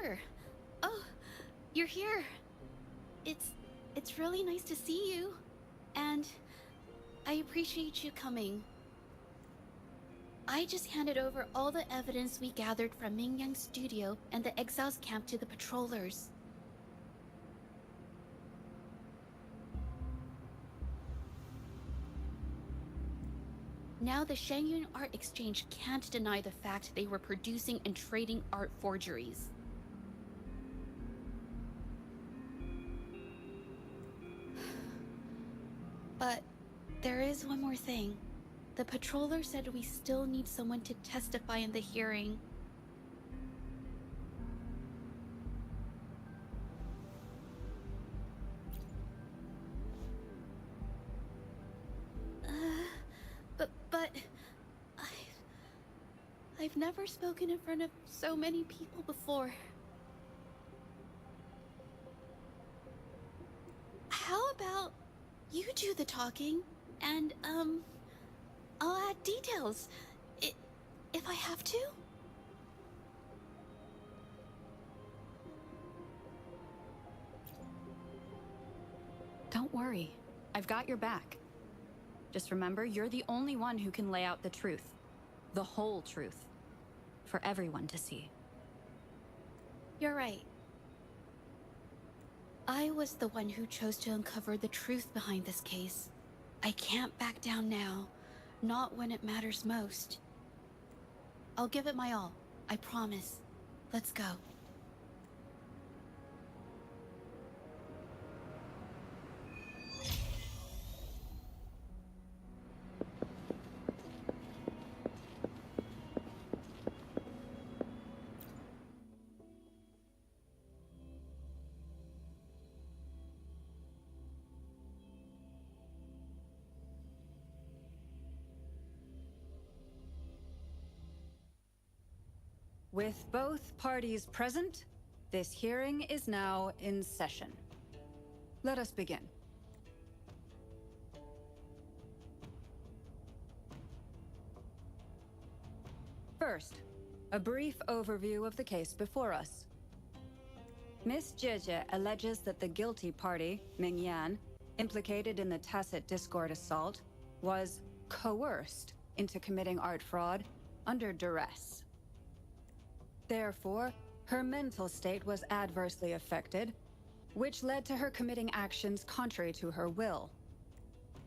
sure. Oh, you're here. It's really nice to see you. And I appreciate you coming. I just handed over all the evidence we gathered from Ming Yang's studio and the exiles camp to the patrollers. Now the Shangyun Art Exchange can't deny the fact they were producing and trading art forgeries. But there is one more thing. The patroller said we still need someone to testify in the hearing. But I've never spoken in front of so many people before. How about you do the talking, and, I'll add details, if I have to? Don't worry. I've got your back. Just remember, you're the only one who can lay out the truth. The whole truth. For everyone to see. You're right. I was the one who chose to uncover the truth behind this case. I can't back down now. Not when it matters most. I'll give it my all. I promise. Let's go. With both parties present, this hearing is now in session. Let us begin. First, a brief overview of the case before us. Miss Jieje alleges that the guilty party, Ming Yan, implicated in the tacit discord assault, was coerced into committing art fraud under duress. Therefore, her mental state was adversely affected, which led to her committing actions contrary to her will.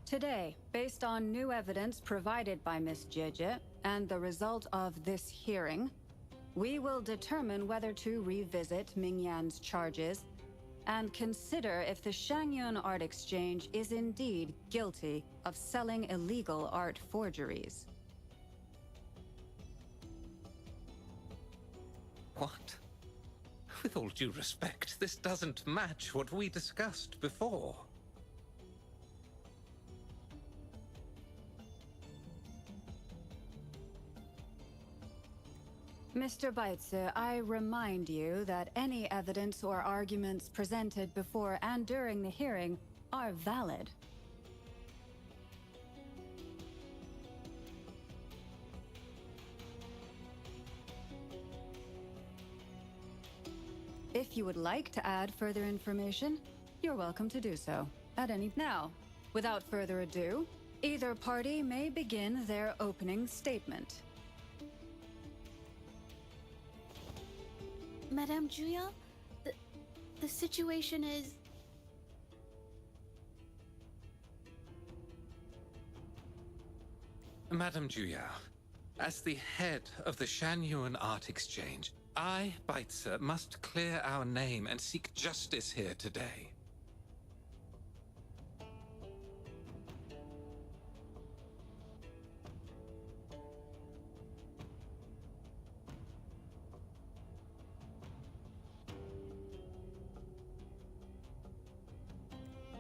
Today, based on new evidence provided by Miss Jieje and the result of this hearing, we will determine whether to revisit Ming Yan's charges and consider if the Shangyun Art Exchange is indeed guilty of selling illegal art forgeries. What? With all due respect, this doesn't match what we discussed before. Mr. Baitze, I remind you that any evidence or arguments presented before and during the hearing are valid. If you would like to add further information, you're welcome to do so at any... Now, without further ado, either party may begin their opening statement. Madame Julia, the situation is... Madame Juya, as the head of the Shangyun Art Exchange, I, Baitze, must clear our name and seek justice here today.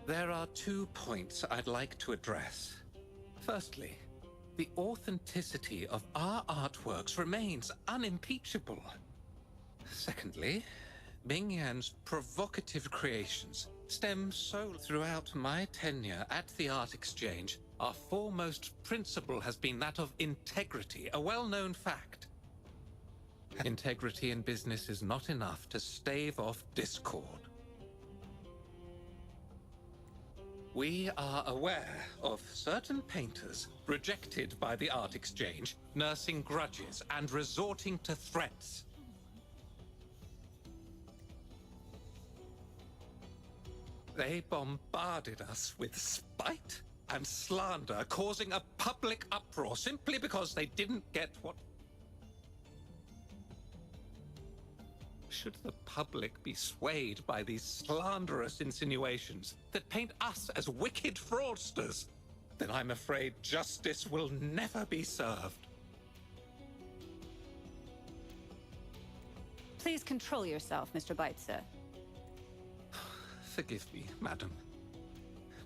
There are 2 points I'd like to address. Firstly, the authenticity of our artworks remains unimpeachable. Secondly, Ming Yan's provocative creations stem solely throughout my tenure at the Art Exchange. Our foremost principle has been that of integrity, a well-known fact. Integrity in business is not enough to stave off discord. We are aware of certain painters rejected by the art exchange, nursing grudges and resorting to threats. They bombarded us with spite and slander, causing a public uproar simply because they didn't get what... Should the public be swayed by these slanderous insinuations that paint us as wicked fraudsters, then I'm afraid justice will never be served. Please control yourself, Mr. Beitzer. Forgive me, madam.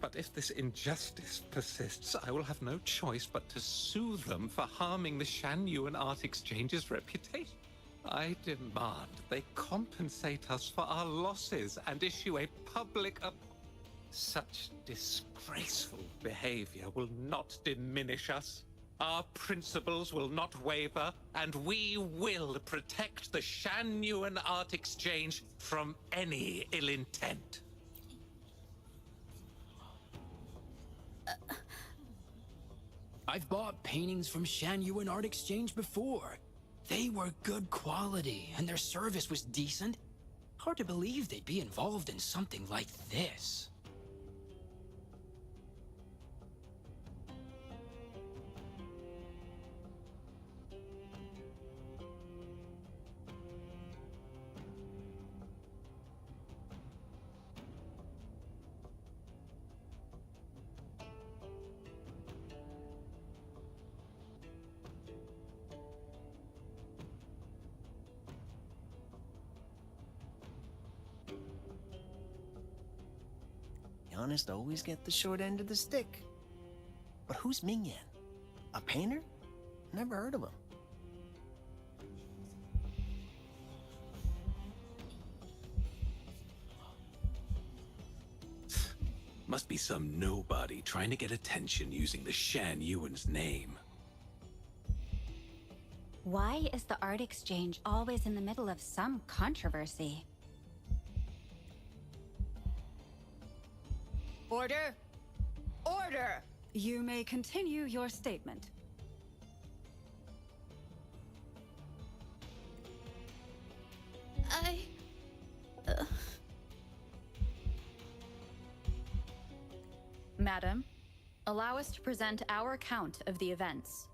But if this injustice persists, I will have no choice but to sue them for harming the Shan Yuan Art Exchange's reputation. I demand they compensate us for our losses and issue a public Such disgraceful behavior will not diminish us. Our principles will not waver, and we will protect the Shan Yuan Art Exchange from any ill intent. I've bought paintings from Shan Yuan Art Exchange before. They were good quality, and their service was decent. Hard to believe they'd be involved in something like this. The honest always get the short end of the stick. But who's Ming Yan? A painter? Never heard of him. Must be some nobody trying to get attention using the Shan Yuan's name. Why is the art exchange always in the middle of some controversy? Order! Order! You may continue your statement. Madam, allow us to present our account of the events.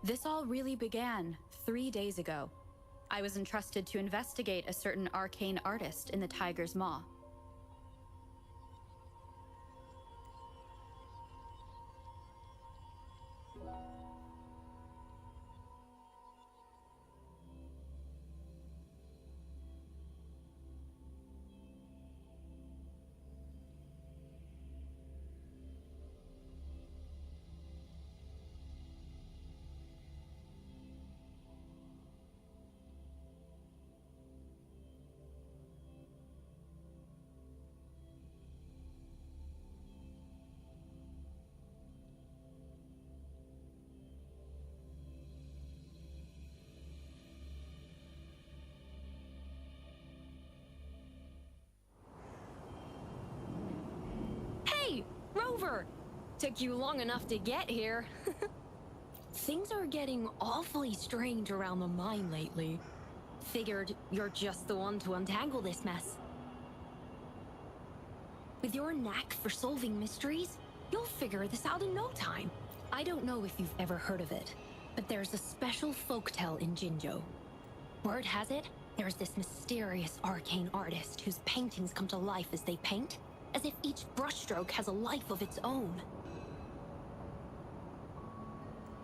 This all really began 3 days ago. I was entrusted to investigate a certain arcane artist in the Tiger's Maw. Rover! Took you long enough to get here. Things are getting awfully strange around the mine lately. Figured you're just the one to untangle this mess. With your knack for solving mysteries, you'll figure this out in no time. I don't know if you've ever heard of it, but there's a special folktale in Jinzhou. Word has it, there's this mysterious arcane artist whose paintings come to life as they paint, as if each brushstroke has a life of its own.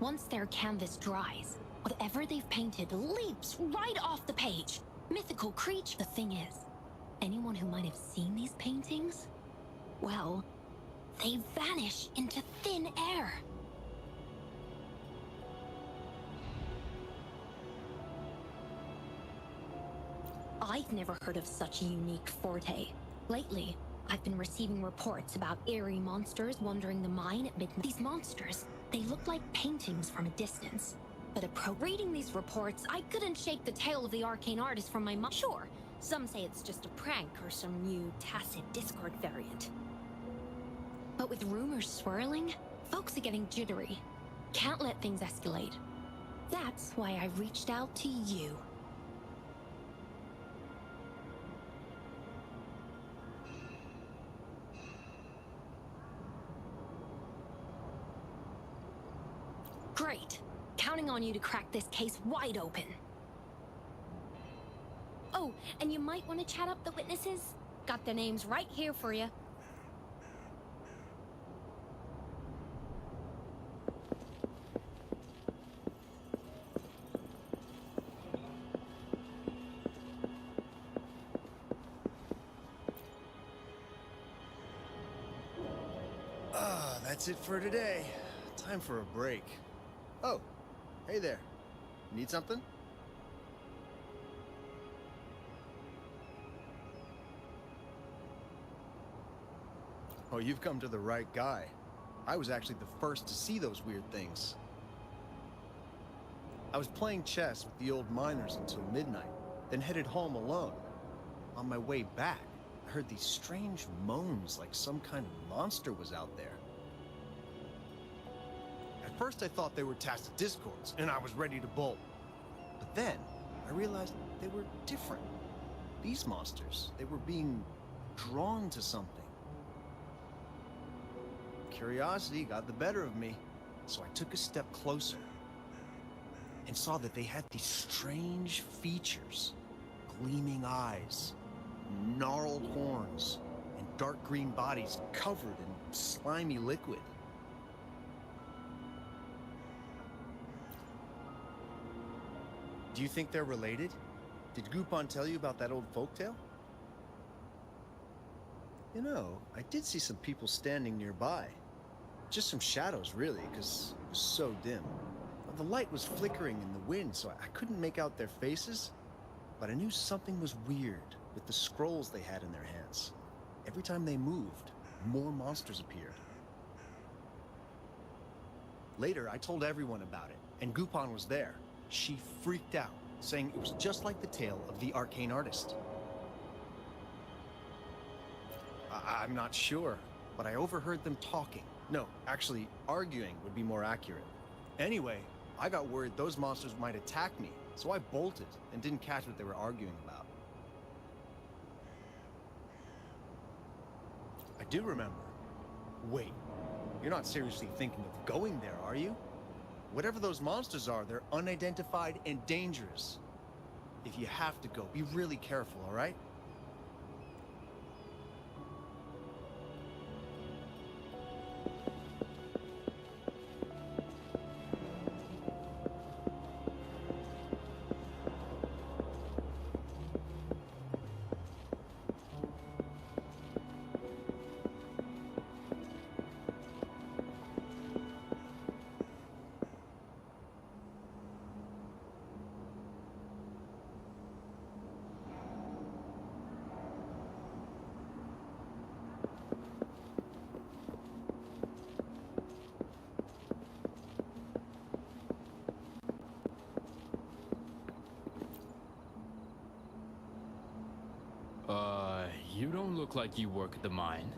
Once their canvas dries, whatever they've painted leaps right off the page. Mythical creature. The thing is, anyone who might have seen these paintings, well, they vanish into thin air. I've never heard of such a unique forte. Lately, I've been receiving reports about eerie monsters wandering the mine at midnight. These monsters, they look like paintings from a distance. But reading these reports, I couldn't shake the tale of the arcane artist from my mind. Sure, some say it's just a prank or some new tacit Discord variant. But with rumors swirling, folks are getting jittery. Can't let things escalate. That's why I reached out to you. Great. Counting on you to crack this case wide open. Oh, and you might want to chat up the witnesses. Got their names right here for you. That's it for today. Time for a break. Oh, hey there. Need something? Oh, you've come to the right guy. I was actually the first to see those weird things. I was playing chess with the old miners until midnight, then headed home alone. On my way back, I heard these strange moans like some kind of monster was out there. At first I thought they were tacit discords, and I was ready to bolt. But then, I realized they were different. These monsters, they were being drawn to something. Curiosity got the better of me, so I took a step closer and saw that they had these strange features. Gleaming eyes, gnarled horns, and dark green bodies covered in slimy liquid. Do you think they're related? Did Gupon tell you about that old folktale? You know, I did see some people standing nearby. Just some shadows, really, because it was so dim. The light was flickering in the wind, so I couldn't make out their faces. But I knew something was weird with the scrolls they had in their hands. Every time they moved, more monsters appeared. Later, I told everyone about it, and Gupon was there. She freaked out, saying it was just like the tale of the arcane artist. I'm not sure, but I overheard them talking. No, actually, arguing would be more accurate. Anyway, I got worried those monsters might attack me, so I bolted and didn't catch what they were arguing about. I do remember. Wait, you're not seriously thinking of going there, are you? Whatever those monsters are, they're unidentified and dangerous. If you have to go, be really careful, all right? You don't look like you work at the mine.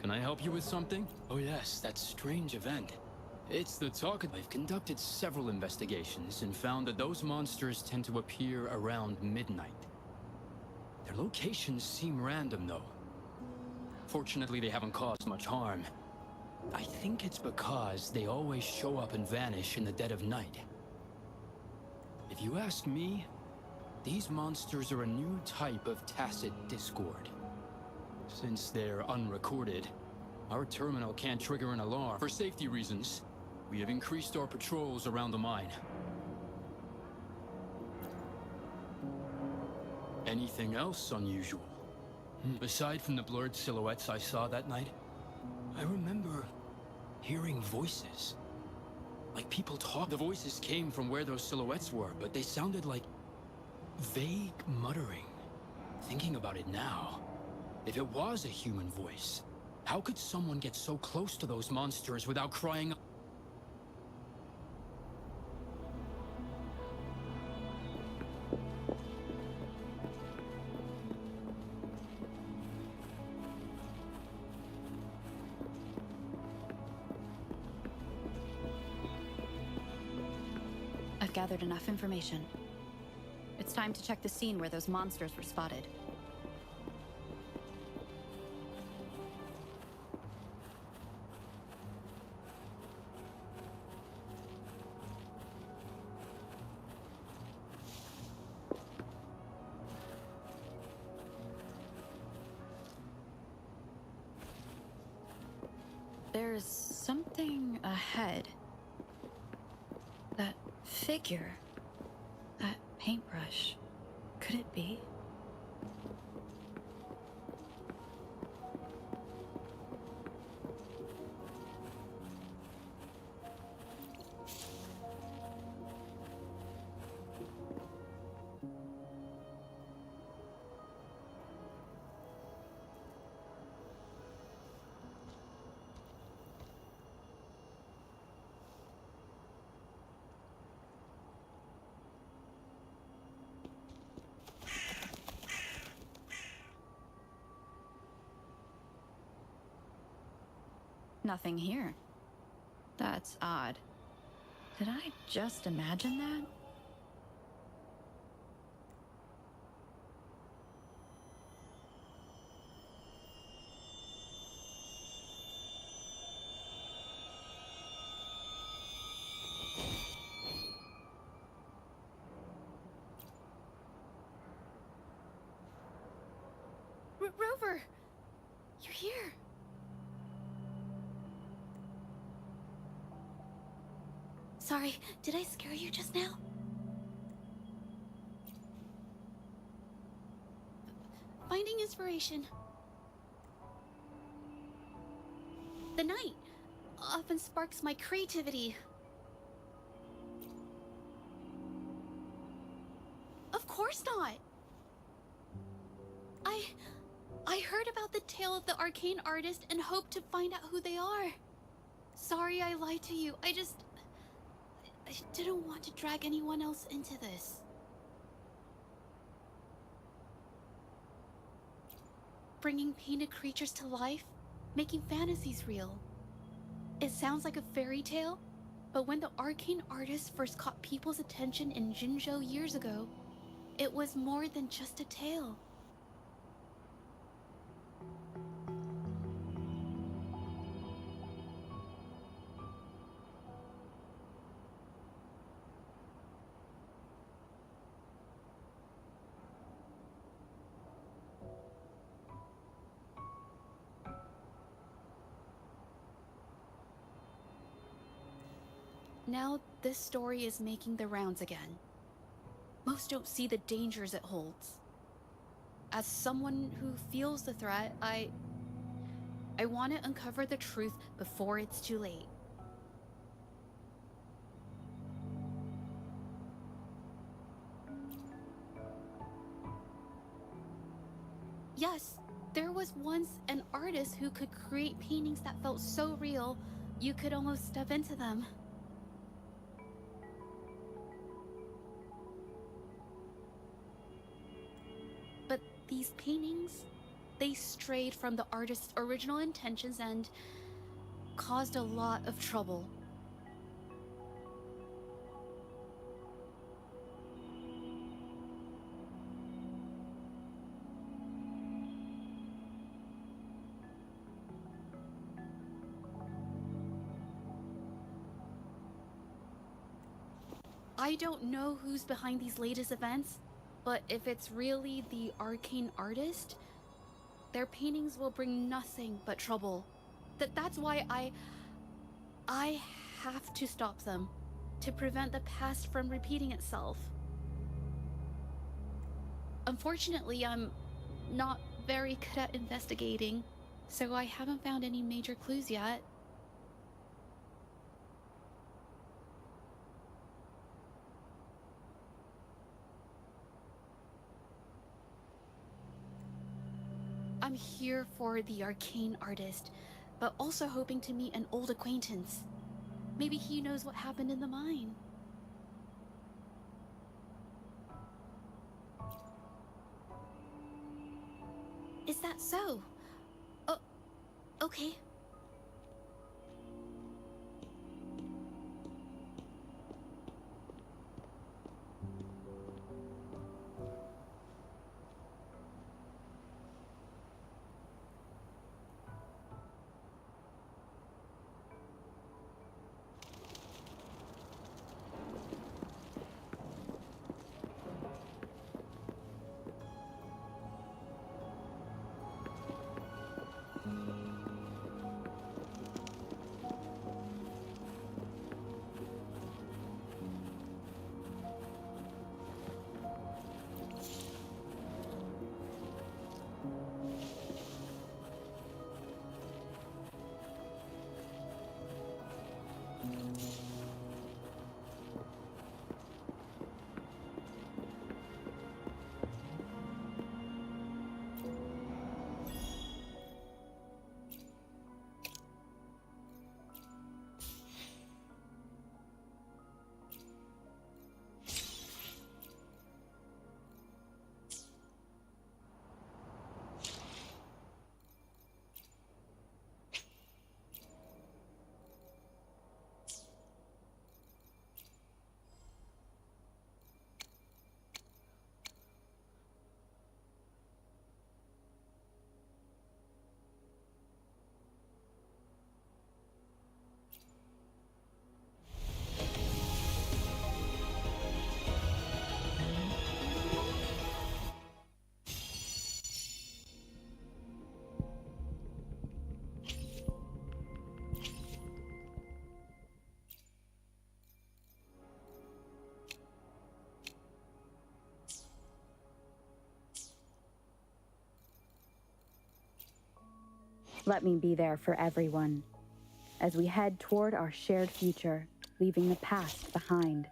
Can I help you with something? Oh yes, that strange event. It's the talk. I've conducted several investigations and found that those monsters tend to appear around midnight. Their locations seem random, though. Fortunately, they haven't caused much harm. I think it's because they always show up and vanish in the dead of night. If you ask me, these monsters are a new type of tacit discord. Since they're unrecorded, our terminal can't trigger an alarm. For safety reasons, we have increased our patrols around the mine. Anything else unusual? Aside from the blurred silhouettes I saw that night, I remember hearing voices. Like people talk. The voices came from where those silhouettes were, but they sounded like vague muttering. Thinking about it now, If it was a human voice, how could someone get so close to those monsters without crying? I've gathered enough information. It's time to check the scene where those monsters were spotted. There's something ahead. That figure. That paintbrush. Could it be? Nothing here. That's odd. Did I just imagine that? Rover! You're here! Sorry, did I scare you just now? Finding inspiration. The night often sparks my creativity. Of course not! I heard about the tale of the arcane artist and hoped to find out who they are. Sorry I lied to you. I didn't want to drag anyone else into this. Bringing painted creatures to life, making fantasies real. It sounds like a fairy tale, but when the arcane artist first caught people's attention in Jinzhou years ago, it was more than just a tale. Now, this story is making the rounds again. Most don't see the dangers it holds. As someone who feels the threat, I want to uncover the truth before it's too late. Yes, there was once an artist who could create paintings that felt so real, you could almost step into them. But these paintings, they strayed from the artist's original intentions and caused a lot of trouble. I don't know who's behind these latest events, but if it's really the arcane artist, their paintings will bring nothing but trouble. That's why I have to stop them, to prevent the past from repeating itself. Unfortunately, I'm not very good at investigating, so I haven't found any major clues yet. I'm here for the arcane artist, but also hoping to meet an old acquaintance. Maybe he knows what happened in the mine. Is that so? Oh, okay. Let me be there for everyone as we head toward our shared future, leaving the past behind.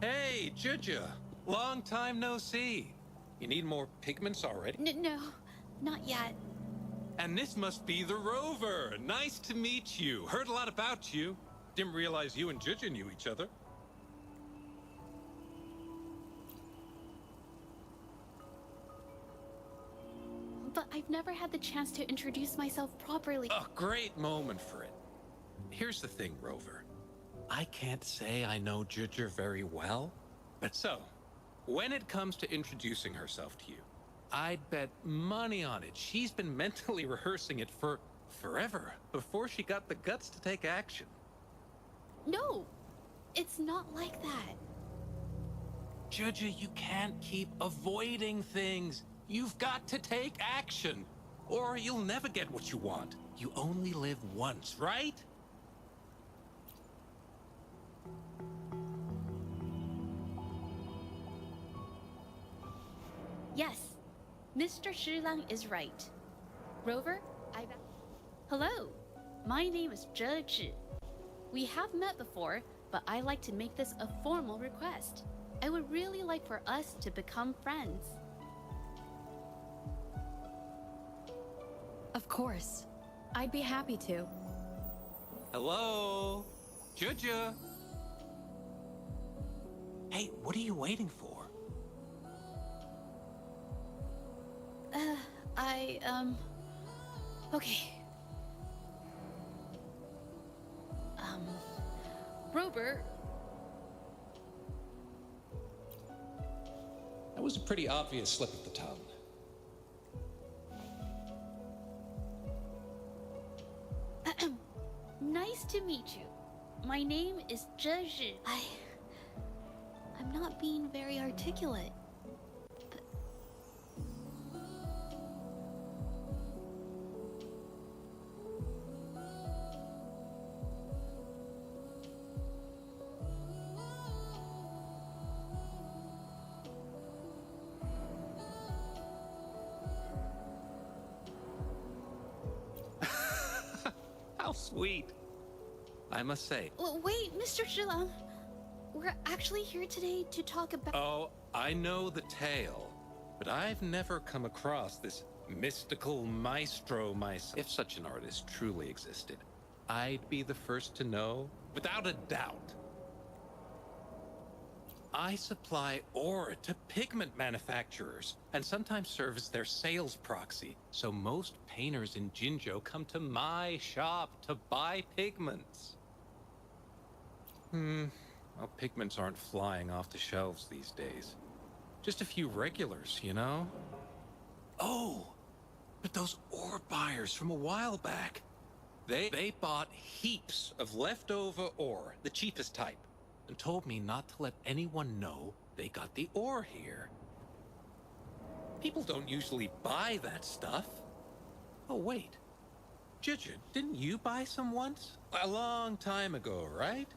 Hey, Juja! Long time no see. You need more pigments already? No, not yet. And this must be the Rover. Nice to meet you. Heard a lot about you. Didn't realize you and Juja knew each other. But I've never had the chance to introduce myself properly. A great moment for it. Here's the thing, Rover. I can't say I know Juja very well, but so, when it comes to introducing herself to you, I'd bet money on it. She's been mentally rehearsing it for forever before she got the guts to take action. No, it's not like that. Juja, you can't keep avoiding things. You've got to take action, or you'll never get what you want. You only live once, right? Yes, Mr. Shilang is right. Rover, Hello, my name is Zhe Zhi. We have met before, but I like to make this a formal request. I would really like for us to become friends. Of course. I'd be happy to. Hello? Juja? Hey, what are you waiting for? Okay. Rover, That was a pretty obvious slip of the tongue. nice to meet you. My name is Zhezhi. I'm not being very articulate. How sweet. I must say. Well, wait, Mr. Zhilang. We're actually here today to talk about... Oh, I know the tale, but I've never come across this mystical maestro myself. If such an artist truly existed, I'd be the first to know, without a doubt. I supply ore to pigment manufacturers, and sometimes serve as their sales proxy, so most painters in Jinzhou come to my shop to buy pigments. Well, pigments aren't flying off the shelves these days. Just a few regulars, you know? Oh, but those ore buyers from a while back, they bought heaps of leftover ore, the cheapest type, and told me not to let anyone know they got the ore here. People don't usually buy that stuff. Oh, wait. Judge, didn't you buy some once? A long time ago, right?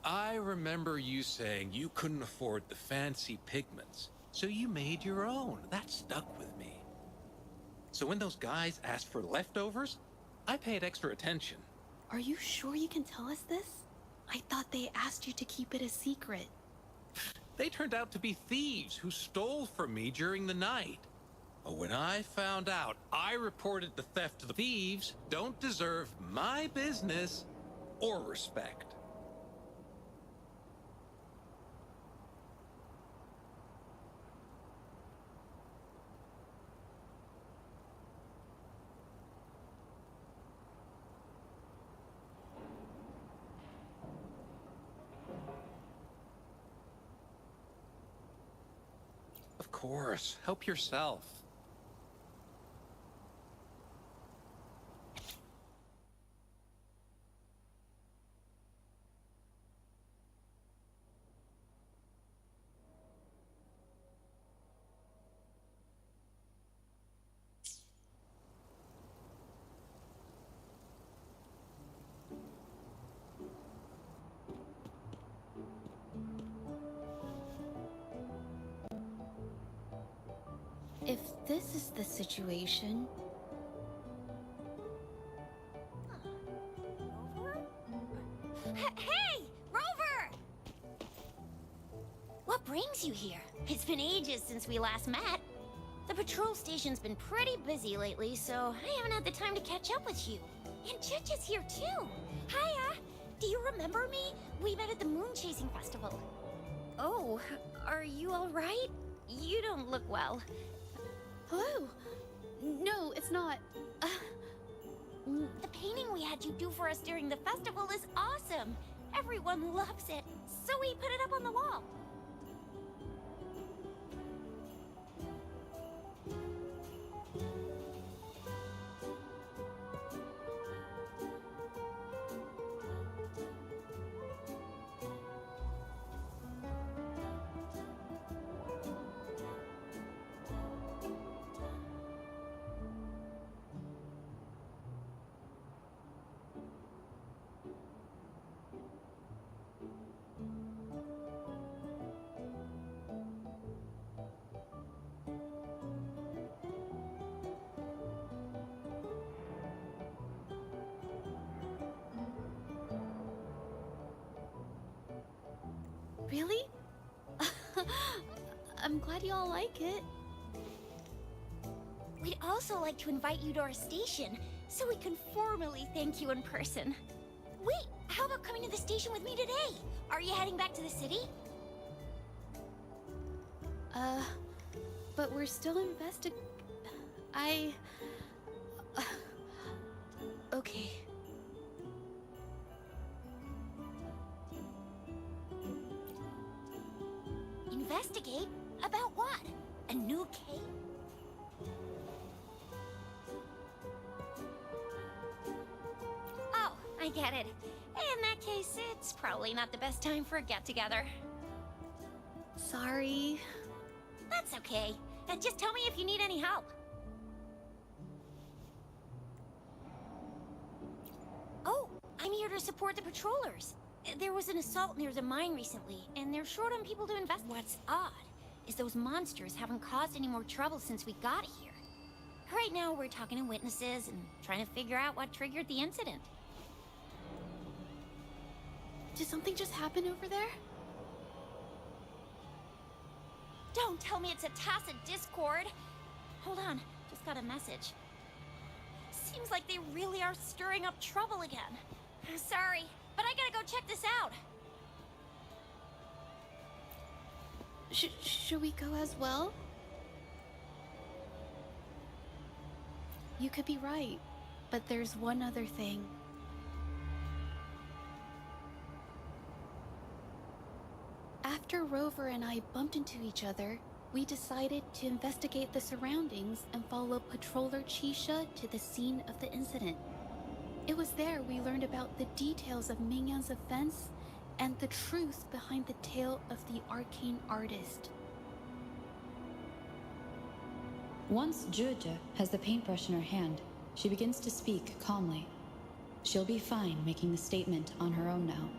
I remember you saying you couldn't afford the fancy pigments, so you made your own. That stuck with me. So when those guys asked for leftovers, I paid extra attention. Are you sure you can tell us this? I thought they asked you to keep it a secret. They turned out to be thieves who stole from me during the night. But when I found out, I reported the theft to the thieves. Don't deserve my business or respect. Of course, help yourself. If this is the situation... Rover? Hey! Rover! What brings you here? It's been ages since we last met. The patrol station's been pretty busy lately, so I haven't had the time to catch up with you. And Chich is here too. Hiya! Do you remember me? We met at the moon chasing festival. Oh, are you alright? You don't look well. Hello? No, it's not. The painting we had you do for us during the festival is awesome. Everyone loves it, so we put it up on the wall. Really? I'm glad you all like it. We'd also like to invite you to our station, so we can formally thank you in person. Wait, how about coming to the station with me today? Are you heading back to the city? But we're still okay. Investigate? About what? A new cave? Oh, I get it. In that case, it's probably not the best time for a get-together. Sorry. That's okay. Just tell me if you need any help. Oh, I'm here to support the patrollers. There was an assault near the mine recently, and they're short on people to invest. What's odd is those monsters haven't caused any more trouble since we got here. Right now, we're talking to witnesses and trying to figure out what triggered the incident. Did something just happen over there? Don't tell me it's a tacit discord. Hold on, just got a message. Seems like they really are stirring up trouble again. Sorry, but I gotta go check this out. Should we go as well? You could be right, but there's one other thing. After Rover and I bumped into each other, we decided to investigate the surroundings and follow Patroller Chisha to the scene of the incident. It was there we learned about the details of Mingyan's offense and the truth behind the tale of the arcane artist. Once Zheje has the paintbrush in her hand, she begins to speak calmly. She'll be fine making the statement on her own now.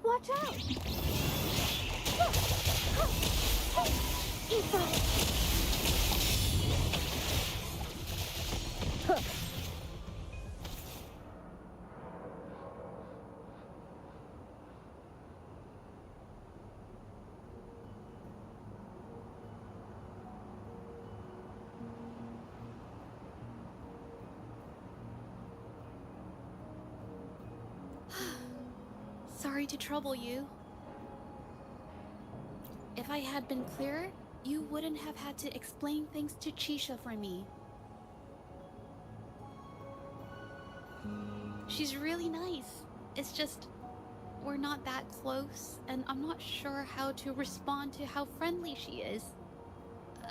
Watch out! Sorry to trouble you. If I had been clearer, you wouldn't have had to explain things to Chisha for me. She's really nice. It's just, we're not that close, and I'm not sure how to respond to how friendly she is.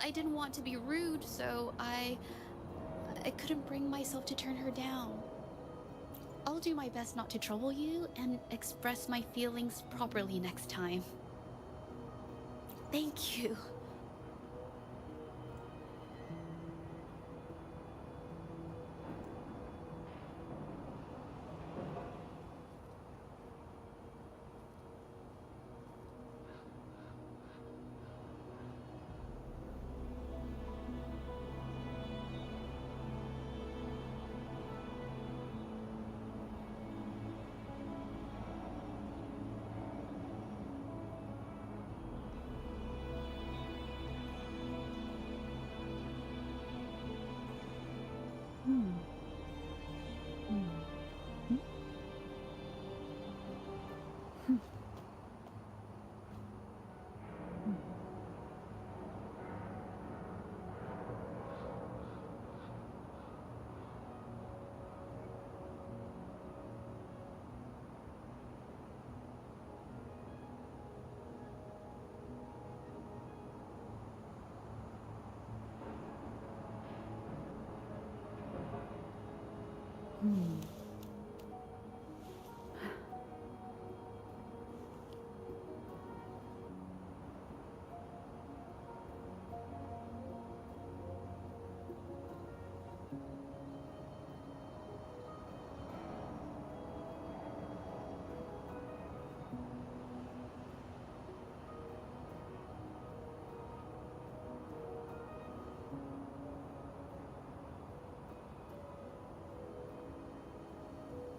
I didn't want to be rude, so I couldn't bring myself to turn her down. I'll do my best not to trouble you and express my feelings properly next time. Thank you.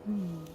Hmm.